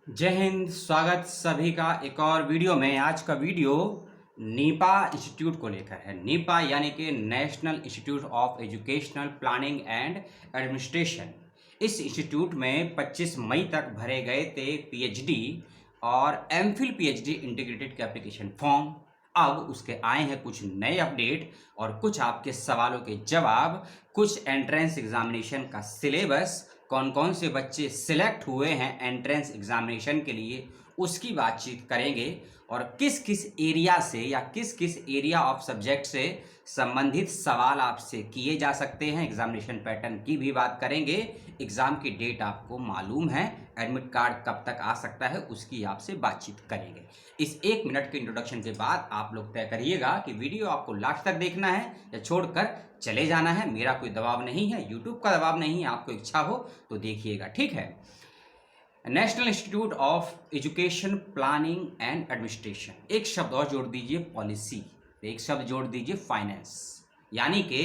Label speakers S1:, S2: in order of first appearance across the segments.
S1: जय हिंद। स्वागत सभी का एक और वीडियो में। आज का वीडियो नीपा इंस्टीट्यूट को लेकर है। नीपा यानी कि national institute of educational planning and administration. इस इंस्टीट्यूट में 25 मई तक भरे गए थे पीएचडी और एमफिल पीएचडी इंटीग्रेटेड के एप्लीकेशन फॉर्म। अब उसके आए हैं कुछ नए अपडेट और कुछ आपके सवालों के जवाब, कुछ एंट्रेंस एग्जामिनेशन का सिलेबस, कौन कौन से बच्चे सिलेक्ट हुए हैं एंट्रेंस एग्जामिनेशन के लिए, उसकी बातचीत करेंगे। और किस किस एरिया से या किस किस एरिया ऑफ सब्जेक्ट से संबंधित सवाल आपसे किए जा सकते हैं, एग्जामिनेशन पैटर्न की भी बात करेंगे। एग्ज़ाम की डेट आपको मालूम है, एडमिट कार्ड कब तक आ सकता है उसकी आपसे बातचीत करेंगे। इस 1 मिनट के इंट्रोडक्शन के बाद आप लोग तय करिएगा कि वीडियो आपको लास्ट तक देखना है या छोड़कर चले जाना है। मेरा कोई दबाव नहीं है, यूट्यूब का दबाव नहीं है, आपको इच्छा हो तो देखिएगा, ठीक है। National institute of education planning and administration, एक शब्द और जोड़ दीजिए पॉलिसी, एक शब्द जोड़ दीजिए फाइनेंस, यानी कि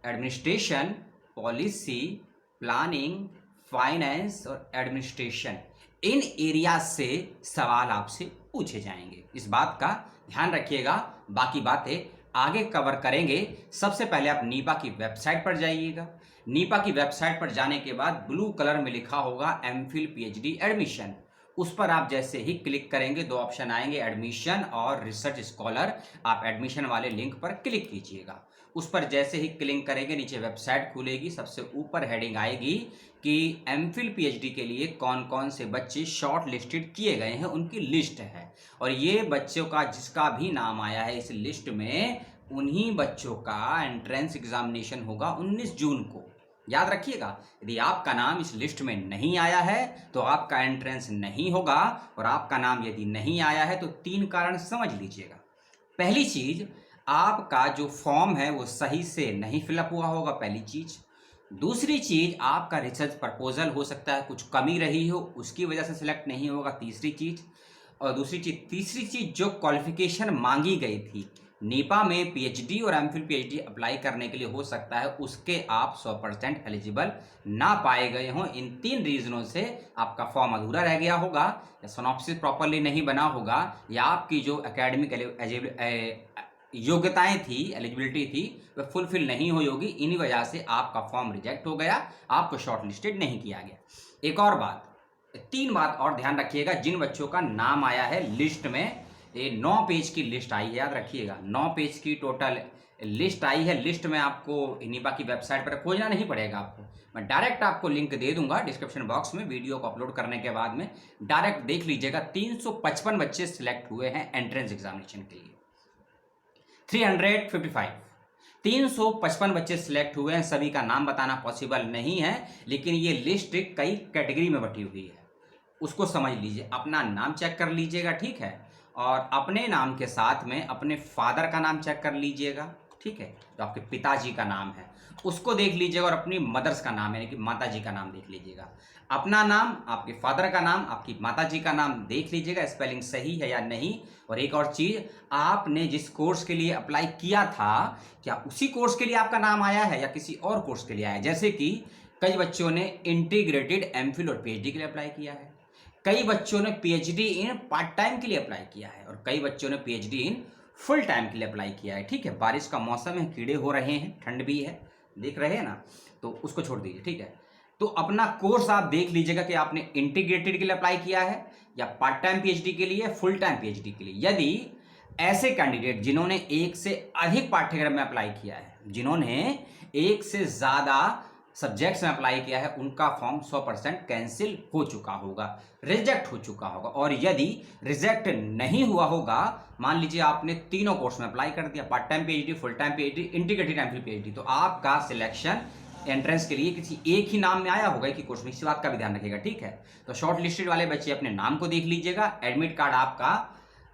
S1: एडमिनिस्ट्रेशन, पॉलिसी, प्लानिंग, फाइनेंस और एडमिनिस्ट्रेशन, इन एरिया से सवाल आपसे पूछे जाएंगे। इस बात का ध्यान रखिएगा। बाकी बातें आगे कवर करेंगे। सबसे पहले आप नीपा की वेबसाइट पर जाइएगा। नीपा की वेबसाइट पर जाने के बाद ब्लू कलर में लिखा होगा एमफिल पीएचडी एडमिशन। उस पर आप जैसे ही क्लिक करेंगे दो ऑप्शन आएंगे, एडमिशन और रिसर्च स्कॉलर। आप एडमिशन वाले लिंक पर क्लिक कीजिएगा। उस पर जैसे ही क्लिक करेंगे नीचे वेबसाइट खुलेगी। सबसे ऊपर हेडिंग आएगी कि एमफिल पीएचडी के लिए कौन कौन से बच्चे शॉर्ट लिस्टेड किए गए हैं, उनकी लिस्ट है। और ये बच्चों का जिसका भी नाम आया है इस लिस्ट में, उन्हीं बच्चों का एंट्रेंस एग्जामिनेशन होगा 19 जून को। याद रखिएगा, यदि आपका नाम इस लिस्ट में नहीं आया है तो आपका एंट्रेंस नहीं होगा। और आपका नाम यदि नहीं आया है तो 3 कारण समझ लीजिएगा। पहली चीज, आपका जो फॉर्म है वो सही से नहीं फिलअप हुआ होगा, पहली चीज। दूसरी चीज, आपका रिसर्च प्रपोजल हो सकता है कुछ कमी रही हो, उसकी वजह से सिलेक्ट नहीं होगा, तीसरी चीज। और तीसरी चीज, जो क्वालिफिकेशन मांगी गई थी नीपा में पीएचडी और एमफिल पीएचडी अप्लाई करने के लिए, हो सकता है उसके आप 100% एलिजिबल ना पाए गए हों। इन 3 रीजनों से आपका फॉर्म अधूरा रह गया होगा, या सिनॉप्सिस प्रॉपरली नहीं बना होगा, या आपकी जो एकेडमिक योग्यताएं थी, एलिजिबिलिटी थी, वह फुलफिल नहीं हुई होगी। इन्हीं वजह से आपका फॉर्म रिजेक्ट हो गया, आपको शॉर्ट लिस्टेड नहीं किया गया। एक और बात, 3 बात और ध्यान रखिएगा। जिन बच्चों का नाम आया है लिस्ट में, ये 9 पेज की लिस्ट आई है, याद रखिएगा 9 पेज की टोटल लिस्ट आई है। लिस्ट में आपको नीपा की वेबसाइट पर खोजना नहीं पड़ेगा, आपको मैं डायरेक्ट आपको लिंक दे दूंगा डिस्क्रिप्शन बॉक्स में। वीडियो को अपलोड करने के बाद में डायरेक्ट देख लीजिएगा। 355 बच्चे सिलेक्ट हुए हैं एंट्रेंस एग्जामिनेशन के लिए। 355 बच्चे सिलेक्ट हुए हैं। सभी का नाम बताना पॉसिबल नहीं है, लेकिन ये लिस्ट कई कैटेगरी में बटी हुई है, उसको समझ लीजिए। अपना नाम चेक कर लीजिएगा, ठीक है। और अपने नाम के साथ में अपने फादर का नाम चेक कर लीजिएगा, ठीक है, जो आपके पिताजी का नाम है उसको देख लीजिएगा। और अपनी मदर्स का नाम यानी कि माताजी का नाम देख लीजिएगा। अपना नाम, आपके फादर का नाम, आपकी माताजी का नाम देख लीजिएगा, स्पेलिंग सही है या नहीं। और एक और चीज़, आपने जिस कोर्स के लिए अप्लाई किया था, क्या उसी कोर्स के लिए आपका नाम आया है या किसी और कोर्स के लिए आया है। जैसे कि कई बच्चों ने इंटीग्रेटेड एमफिल और पीएचडी के लिए अप्लाई किया है, कई बच्चों ने पीएचडी इन पार्ट टाइम के लिए अप्लाई किया है, और कई बच्चों ने पीएचडी इन फुल टाइम के लिए अप्लाई किया है, ठीक है। बारिश का मौसम है, कीड़े हो रहे हैं, ठंड भी है, देख रहे हैं ना, तो उसको छोड़ दीजिए, ठीक है। तो अपना कोर्स आप देख लीजिएगा कि आपने इंटीग्रेटेड के लिए अप्लाई किया है या पार्ट टाइम पीएचडी के लिए, फुल टाइम पीएचडी के लिए। यदि ऐसे कैंडिडेट जिन्होंने एक से अधिक पाठ्यक्रम में अप्लाई किया है, जिन्होंने एक से ज़्यादा सब्जेक्ट्स में अप्लाई किया है, उनका फॉर्म 100% कैंसिल हो चुका होगा, रिजेक्ट हो चुका होगा। और यदि रिजेक्ट नहीं हुआ होगा, मान लीजिए आपने तीनों कोर्स में अप्लाई कर दिया, part time PhD, full time PhD, integrated MPhil PhD, तो आपका सिलेक्शन एंट्रेंस के लिए किसी एक ही नाम में आया होगा, एक ही कोर्स में। इसी बात का भी ध्यान रखिएगा, ठीक है। तो शॉर्ट लिस्टेड वाले बच्चे अपने नाम को देख लीजिएगा। एडमिट कार्ड आपका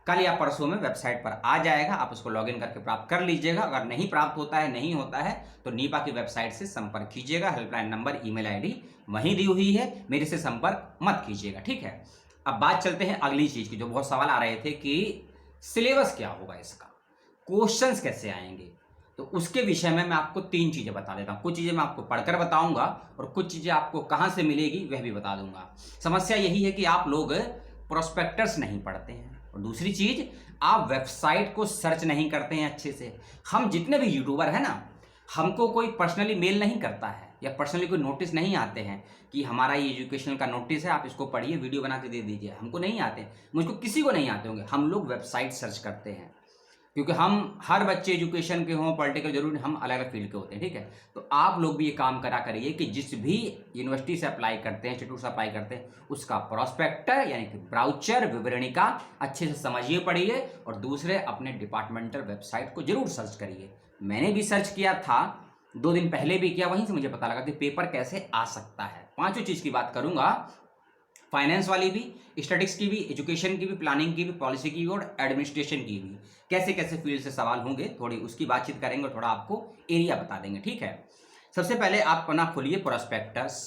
S1: कल या परसों में वेबसाइट पर आ जाएगा, आप उसको लॉगिन करके प्राप्त कर लीजिएगा। अगर नहीं प्राप्त होता है, नहीं होता है, तो नीपा की वेबसाइट से संपर्क कीजिएगा। हेल्पलाइन नंबर, ईमेल आईडी वहीं दी हुई है, मेरे से संपर्क मत कीजिएगा, ठीक है। अब बात चलते हैं अगली चीज की, जो बहुत सवाल आ रहे थे कि सिलेबस क्या होगा इसका, क्वेश्चंस कैसे आएंगे। तो उसके विषय में मैं आपको 3 चीजें बता देता हूँ। कुछ चीजें मैं आपको पढ़कर बताऊंगा और कुछ चीजें आपको कहाँ से मिलेगी वह भी बता दूंगा। समस्या यही है कि आप लोग प्रोस्पेक्टस नहीं पढ़ते हैं, और दूसरी चीज आप वेबसाइट को सर्च नहीं करते हैं अच्छे से। हम जितने भी यूट्यूबर हैं ना, हमको कोई पर्सनली मेल नहीं करता है या पर्सनली कोई नोटिस नहीं आते हैं कि हमारा ये एजुकेशनल का नोटिस है, आप इसको पढ़िए, वीडियो बना के दे दीजिए। हमको नहीं आते, मुझको किसी को नहीं आते होंगे। हम लोग वेबसाइट सर्च करते हैं, क्योंकि हम हर बच्चे एजुकेशन के हों, पॉलिटिकल जरूर, हम अलग अलग फील्ड के होते हैं, ठीक है। तो आप लोग भी ये काम करा करिए कि जिस भी यूनिवर्सिटी से अप्लाई करते हैं, इंस्टीट्यूट से अप्लाई करते हैं, उसका प्रोस्पेक्टर यानी कि ब्राउचर, विवरणिका अच्छे से समझिए, पढ़िए, और दूसरे अपने डिपार्टमेंटल वेबसाइट को जरूर सर्च करिए। मैंने भी सर्च किया था, 2 दिन पहले भी किया, वहीं से मुझे पता लगा कि पेपर कैसे आ सकता है। 5 चीज़ की बात करूंगा, फाइनेंस वाली भी, स्टैटिस्टिक्स की भी, एजुकेशन की भी, प्लानिंग की भी, पॉलिसी की भी, और एडमिनिस्ट्रेशन की भी। कैसे कैसे फील्ड से सवाल होंगे, थोड़ी उसकी बातचीत करेंगे और थोड़ा आपको एरिया बता देंगे, ठीक है। सबसे पहले आप अपना खोलिए प्रोस्पेक्टस।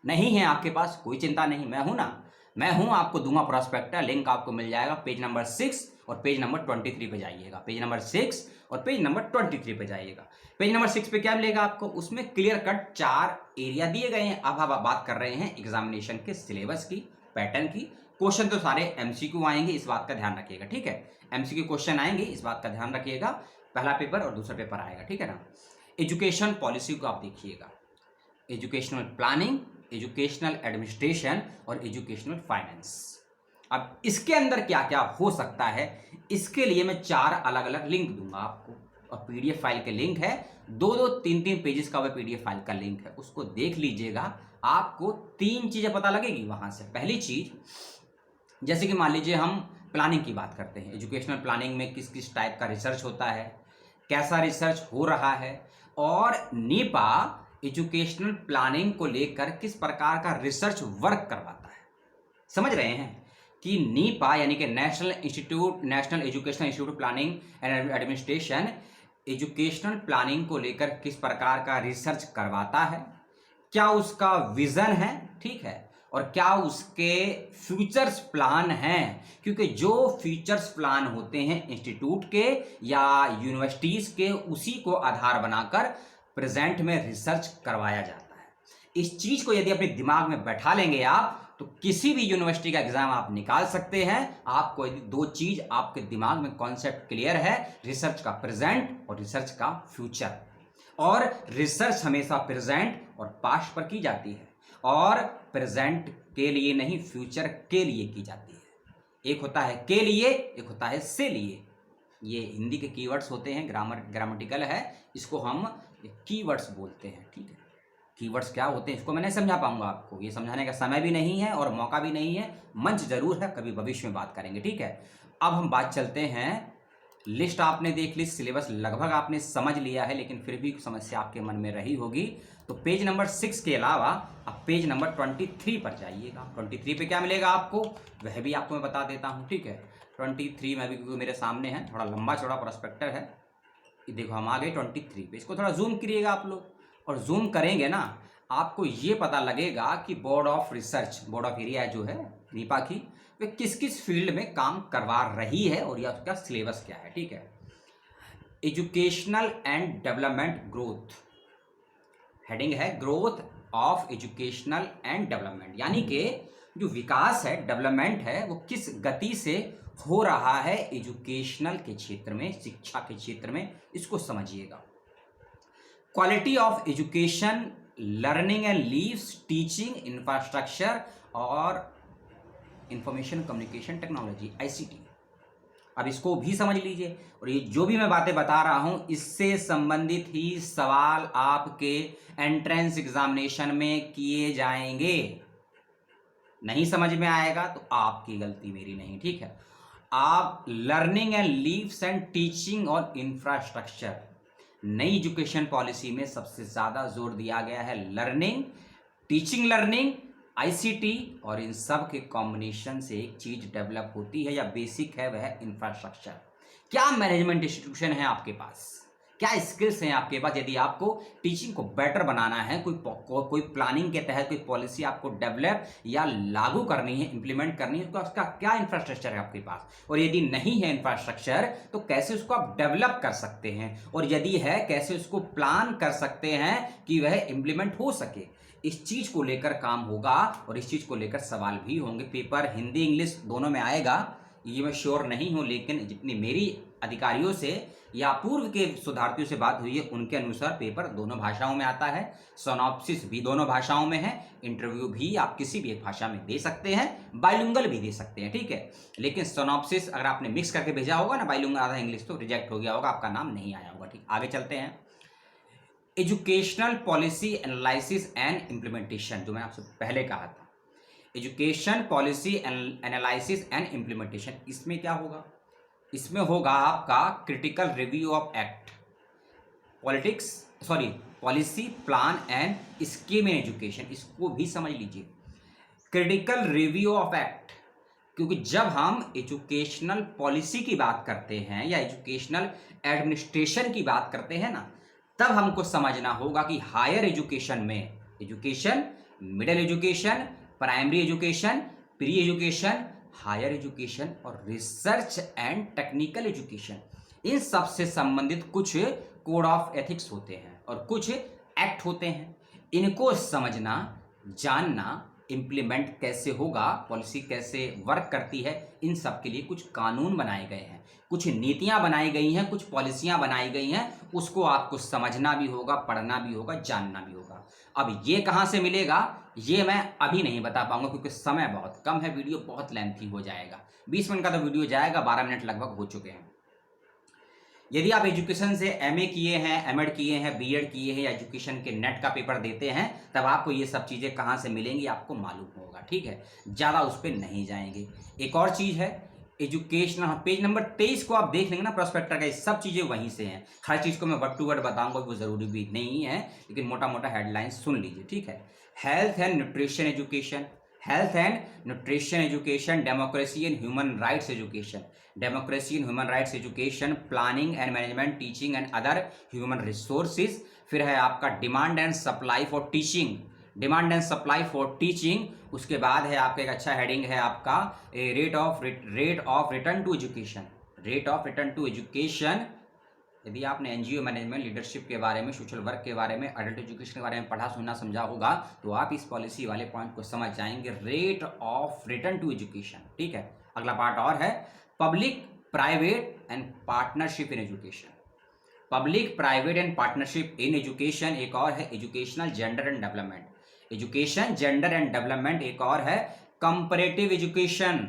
S1: नहीं है आपके पास, कोई चिंता नहीं, मैं हूं ना, मैं हूं, आपको दूंगा प्रोस्पेक्टर, लिंक आपको मिल जाएगा। पेज नंबर 6 और पेज नंबर 23 पे जाइएगा। पेज नंबर 6 और पेज नंबर 23 पे जाइएगा। पेज नंबर 6 पे क्या मिलेगा आपको, उसमें क्लियर कट 4 एरिया दिए गए हैं। अब हम बात कर रहे हैं एग्जामिनेशन के सिलेबस की, पैटर्न की। क्वेश्चन तो सारे एमसीक्यू आएंगे, इस बात का ध्यान रखिएगा, ठीक है। एमसीक्यू क्वेश्चन आएंगे, इस बात का ध्यान रखिएगा। पहला पेपर और दूसरा पेपर आएगा, ठीक है ना। एजुकेशन पॉलिसी को आप देखिएगा, एजुकेशनल प्लानिंग, एजुकेशनल एडमिनिस्ट्रेशन और एजुकेशनल फाइनेंस। अब इसके अंदर क्या क्या हो सकता है, इसके लिए मैं 4 अलग अलग लिंक दूंगा आपको, और पीडीएफ फाइल के लिंक है, 2-2, 3-3 पेजेस का वह पीडीएफ फाइल का लिंक है, उसको देख लीजिएगा। आपको 3 चीजें पता लगेगी वहां से। पहली चीज, जैसे कि मान लीजिए हम प्लानिंग की बात करते हैं, एजुकेशनल प्लानिंग में किस किस टाइप का रिसर्च होता है, कैसा रिसर्च हो रहा है, और नीपा एजुकेशनल प्लानिंग को लेकर किस प्रकार का रिसर्च वर्क करवाता है। समझ रहे हैं कि नीपा यानी कि national educational institute planning and administration educational planning को लेकर किस प्रकार का रिसर्च करवाता है, क्या उसका विजन है, ठीक है, और क्या उसके फ्यूचर्स प्लान हैं। क्योंकि जो फ्यूचर्स प्लान होते हैं इंस्टीट्यूट के या यूनिवर्सिटीज के, उसी को आधार बनाकर प्रेजेंट में रिसर्च करवाया जाता है। इस चीज को यदि अपने दिमाग में बैठा लेंगे आप, तो किसी भी यूनिवर्सिटी का एग्जाम आप निकाल सकते हैं। आपको यदि 2 चीज आपके दिमाग में कॉन्सेप्ट क्लियर है, रिसर्च का प्रेजेंट और रिसर्च का फ्यूचर, और रिसर्च हमेशा प्रेजेंट और पास्ट पर की जाती है, और प्रेजेंट के लिए नहीं, फ्यूचर के लिए की जाती है। एक होता है के लिए, एक होता है से लिए। ये हिंदी के कीवर्ड्स होते हैं, ग्रामेटिकल है, इसको हम कीवर्ड्स बोलते हैं, ठीक है। कीवर्ड्स क्या होते हैं इसको मैं नहीं समझा पाऊंगा आपको, ये समझाने का समय भी नहीं है और मौका भी नहीं है, मंच जरूर है, कभी भविष्य में बात करेंगे, ठीक है। अब हम बात चलते हैं, लिस्ट आपने देख ली, सिलेबस लगभग आपने समझ लिया है, लेकिन फिर भी समस्या आपके मन में रही होगी। तो पेज नंबर 6 के अलावा अब पेज नंबर 23 पर जाइएगा। 23 पे क्या मिलेगा आपको, वह भी आपको मैं बता देता हूँ, ठीक है। 23 में भी, क्योंकि मेरे सामने है, थोड़ा लंबा चौड़ा प्रोस्पेक्टर है, देखो हम आ गए 23 पे। इसको थोड़ा जूम करिएगा आप लोग, और जूम करेंगे ना, आपको ये पता लगेगा कि board of research, board of area जो है नीपा की, वे किस किस फील्ड में काम करवा रही है और या उसका सिलेबस क्या है, ठीक है। Educational and development growth, heading है growth of educational and development, यानी कि जो विकास है, डेवलपमेंट है, वो किस गति से हो रहा है एजुकेशनल के क्षेत्र में, शिक्षा के क्षेत्र में, इसको समझिएगा। Quality of education, learning and leaves, teaching, infrastructure और इंफॉर्मेशन कम्युनिकेशन टेक्नोलॉजी, ICT। अब इसको भी समझ लीजिए, और ये जो भी मैं बातें बता रहा हूं, इससे संबंधित ही सवाल आपके एंट्रेंस एग्जामिनेशन में किए जाएंगे। नहीं समझ में आएगा तो आपकी गलती, मेरी नहीं, ठीक है। आप learning and leaves and teaching और इंफ्रास्ट्रक्चर, नई एजुकेशन पॉलिसी में सबसे ज्यादा जोर दिया गया है लर्निंग, टीचिंग लर्निंग, ICT, और इन सब के कॉम्बिनेशन से एक चीज डेवलप होती है या बेसिक है, वह इंफ्रास्ट्रक्चर। क्या मैनेजमेंट इंस्टीट्यूशन है आपके पास, क्या स्किल्स हैं आपके पास, यदि आपको टीचिंग को बेटर बनाना है, कोई प्लानिंग के तहत कोई पॉलिसी आपको डेवलप या लागू करनी है, इंप्लीमेंट करनी है, तो उसका क्या इंफ्रास्ट्रक्चर है आपके पास, और यदि नहीं है इंफ्रास्ट्रक्चर तो कैसे उसको आप डेवलप कर सकते हैं, और यदि है कैसे उसको प्लान कर सकते हैं कि वह इंप्लीमेंट हो सके। इस चीज़ को लेकर काम होगा और इस चीज़ को लेकर सवाल भी होंगे। पेपर हिंदी इंग्लिश दोनों में आएगा, ये मैं श्योर नहीं हूँ, लेकिन जितनी मेरी अधिकारियों से या पूर्व के शोधार्थियों से बात हुई है उनके अनुसार पेपर दोनों भाषाओं में आता है, सिनॉप्सिस भी दोनों भाषाओं में है, इंटरव्यू भी आप किसी भी एक भाषा में दे सकते हैं, बाइलिंगुअल भी दे सकते हैं, ठीक है। लेकिन सिनॉप्सिस अगर आपने मिक्स करके भेजा होगा ना, बाइलिंगुअल आधा इंग्लिश, तो रिजेक्ट हो गया होगा, आपका नाम नहीं आया होगा, ठीक। आगे चलते हैं। Educational policy analysis and implementation, जो मैंने आपसे पहले कहा था, education policy analysis and implementation, इसमें क्या होगा? इसमें होगा आपका critical review of act, policy plan and scheme in education, इसको भी समझ लीजिए, क्रिटिकल रिव्यू ऑफ एक्ट। क्योंकि जब हम एजुकेशनल पॉलिसी की बात करते हैं या एजुकेशनल एडमिनिस्ट्रेशन की बात करते हैं ना, तब हमको समझना होगा कि हायर एजुकेशन में education, middle education, primary education, pre education, higher education और रिसर्च एंड टेक्निकल एजुकेशन, इन सब से संबंधित कुछ कोड ऑफ एथिक्स होते हैं और कुछ एक्ट होते हैं। इनको समझना, जानना, इम्प्लीमेंट कैसे होगा, पॉलिसी कैसे वर्क करती है, इन सब के लिए कुछ कानून बनाए गए हैं, कुछ नीतियां बनाई गई हैं, कुछ पॉलिसियां बनाई गई हैं, उसको आपको समझना भी होगा, पढ़ना भी होगा, जानना भी होगा। अब ये कहाँ से मिलेगा, ये मैं अभी नहीं बता पाऊंगा क्योंकि समय बहुत कम है, वीडियो बहुत लेंथी हो जाएगा, 20 मिनट का तो वीडियो जाएगा, 12 मिनट लगभग हो चुके हैं। यदि आप एजुकेशन से एमए किए हैं, एमएड किए हैं, बीएड किए हैं या एजुकेशन के नेट का पेपर देते हैं, तब आपको ये सब चीज़ें कहाँ से मिलेंगी आपको मालूम होगा, ठीक है। ज़्यादा उस पर नहीं जाएंगे। एक और चीज़ है एजुकेशनल, पेज नंबर 23 को आप देख लेंगे ना, प्रोस्पेक्टर का, ये सब चीज़ें वहीं से हैं। हर चीज़ को मैं वर्ड टू वर्ड बताऊंगा, वो ज़रूरी भी नहीं है, लेकिन मोटा मोटा हेडलाइंस सुन लीजिए, ठीक है। Health and nutrition education, health and nutrition education, democracy and human rights education, democracy and human rights education, planning and management, teaching and other human resources. फिर है आपका demand and supply for teaching, demand and supply for teaching. उसके बाद है आपका एक अच्छा heading है आपका rate of return to education, rate of return to education. यदि आपने एनजीओ मैनेजमेंट, लीडरशिप के बारे में, सोशल वर्क के बारे में, अडल्ट एजुकेशन के बारे में पढ़ा सुना समझा होगा, तो आप इस पॉलिसी वाले पॉइंट को समझ जाएंगे, rate of return to education, ठीक है। अगला पार्ट और है public private and partnership in education, public private and partnership in education. एक और है educational gender and development, education gender and development. एक और है कंपैरेटिव एजुकेशन,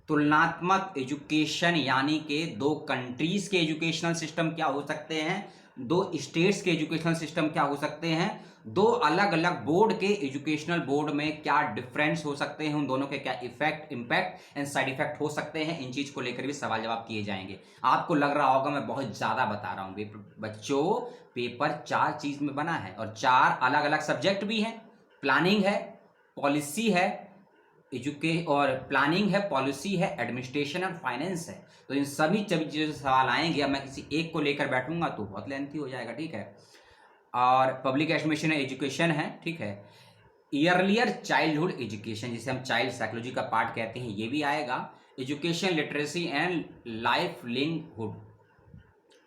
S1: तुलनात्मक एजुकेशन, यानी कि दो कंट्रीज के एजुकेशनल सिस्टम क्या हो सकते हैं, दो स्टेट्स के एजुकेशनल सिस्टम क्या हो सकते हैं, दो अलग अलग बोर्ड के एजुकेशनल बोर्ड में क्या डिफरेंस हो सकते हैं, उन दोनों के क्या effect, impact and side effect हो सकते हैं। इन चीज को लेकर भी सवाल जवाब किए जाएंगे। आपको लग रहा होगा मैं बहुत ज्यादा बता रहा हूँ, बच्चों पेपर 4 चीज में बना है और 4 अलग अलग सब्जेक्ट भी हैं, प्लानिंग है, पॉलिसी है, और प्लानिंग है, पॉलिसी है, एडमिनिस्ट्रेशन और फाइनेंस है। तो इन सभी चीज़ों से सवाल आएंगे। अब मैं किसी एक को लेकर बैठूंगा तो बहुत लेंथी हो जाएगा, ठीक है। और पब्लिक एडमिनिस्ट्रेशन एजुकेशन है, ठीक है। ईयरलियर चाइल्डहुड एजुकेशन, जिसे हम चाइल्ड साइकोलॉजी का पार्ट कहते हैं, ये भी आएगा। Education literacy and life livelihood,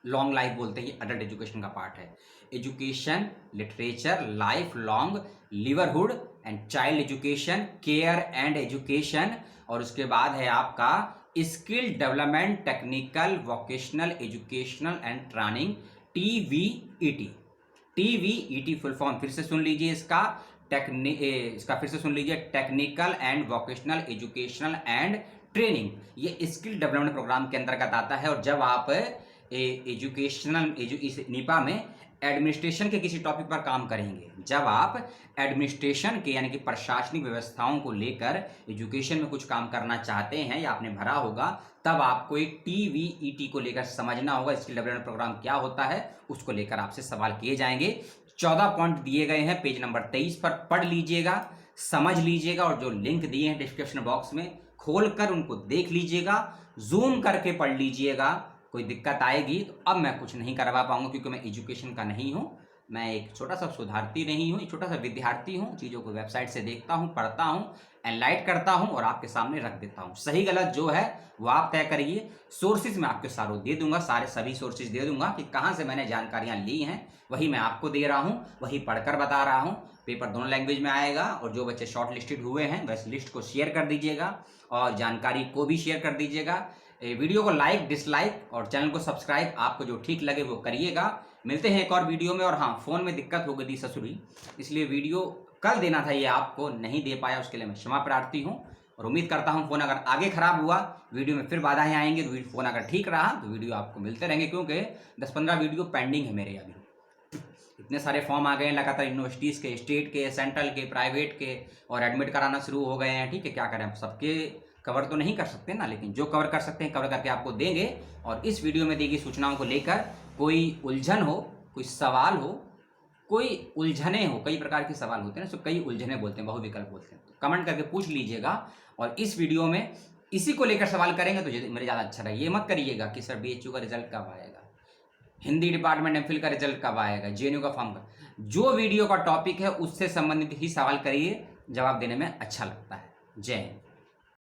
S1: long life बोलते हैं, ये अडल्ट एजुकेशन का पार्ट है। Education, literature, life long livelihood and child education, care and education. और उसके बाद है आपका skill development, technical, vocational, educational and training, TVET। TVET full form फिर से सुन लीजिए इसका, फिर से सुन लीजिए, technical and vocational educational and training. ये स्किल डेवलपमेंट प्रोग्राम के अंतर्गत आता है। और जब आप नीपा में एडमिनिस्ट्रेशन के किसी टॉपिक पर काम करेंगे, जब आप एडमिनिस्ट्रेशन के यानी कि प्रशासनिक व्यवस्थाओं को लेकर एजुकेशन में कुछ काम करना चाहते हैं या आपने भरा होगा, तब आपको एक TVET को लेकर समझना होगा, स्किल डेवलपमेंट प्रोग्राम क्या होता है, उसको लेकर आपसे सवाल किए जाएंगे। 14 पॉइंट दिए गए हैं पेज नंबर 23 पर, पढ़ लीजिएगा, समझ लीजिएगा, और जो लिंक दिए हैं डिस्क्रिप्शन बॉक्स में खोलकर उनको देख लीजिएगा, जूम करके पढ़ लीजिएगा। कोई दिक्कत आएगी तो अब मैं कुछ नहीं करवा पाऊंगा, क्योंकि मैं एजुकेशन का नहीं हूं, मैं एक छोटा सा शोधार्थी नहीं हूं, एक छोटा सा विद्यार्थी हूं, चीज़ों को वेबसाइट से देखता हूं, पढ़ता हूं, एनलाइट करता हूं और आपके सामने रख देता हूं। सही गलत जो है वो आप तय करिए। सोर्सेज मैं आपके सारों दे दूंगा, सभी सोर्सेज दे दूंगा कि कहां से मैंने जानकारियां ली हैं, वही मैं आपको दे रहा हूं, वही पढ़कर बता रहा हूं। पेपर दोनों लैंग्वेज में आएगा और जो बच्चे शॉर्ट लिस्टेड हुए हैं वैसे लिस्ट को शेयर कर दीजिएगा और जानकारी को भी शेयर कर दीजिएगा। वीडियो को लाइक डिसलाइक और चैनल को सब्सक्राइब आपको जो ठीक लगे वो करिएगा। मिलते हैं एक और वीडियो में। और हाँ, फ़ोन में दिक्कत हो गई थी ससुरी, इसलिए वीडियो कल देना था, ये आपको नहीं दे पाया, उसके लिए मैं क्षमा प्रार्थी हूँ। और उम्मीद करता हूँ फ़ोन अगर आगे ख़राब हुआ, वीडियो में फिर बाधाएं आएंगी, तो फ़ोन अगर ठीक रहा तो वीडियो आपको मिलते रहेंगे, क्योंकि 10-15 वीडियो पेंडिंग है मेरे अभी। इतने सारे फॉर्म आ गए हैं लगातार, यूनिवर्सिटीज़ के, स्टेट के, सेंट्रल के, प्राइवेट के, और एडमिट कराना शुरू हो गए हैं। ठीक है, क्या करें, सबके कवर तो नहीं कर सकते ना, लेकिन जो कवर कर सकते हैं कवर करके आपको देंगे। और इस वीडियो में दी गई सूचनाओं को लेकर कोई उलझन हो, कोई सवाल हो, कोई उलझने हो, कई प्रकार के सवाल होते हैं ना, तो कई उलझने बोलते हैं, बहुविकल्प बोलते हैं, तो कमेंट करके पूछ लीजिएगा। और इस वीडियो में इसी को लेकर सवाल करेंगे तो मेरे ज़्यादा अच्छा रहेगा। ये मत करिएगा कि सर BHU का रिजल्ट कब आएगा, हिंदी डिपार्टमेंट MPhil का रिजल्ट कब आएगा, JNU का फॉर्म का। जो वीडियो का टॉपिक है उससे संबंधित ही सवाल करिए, जवाब देने में अच्छा लगता है। जय हिंद।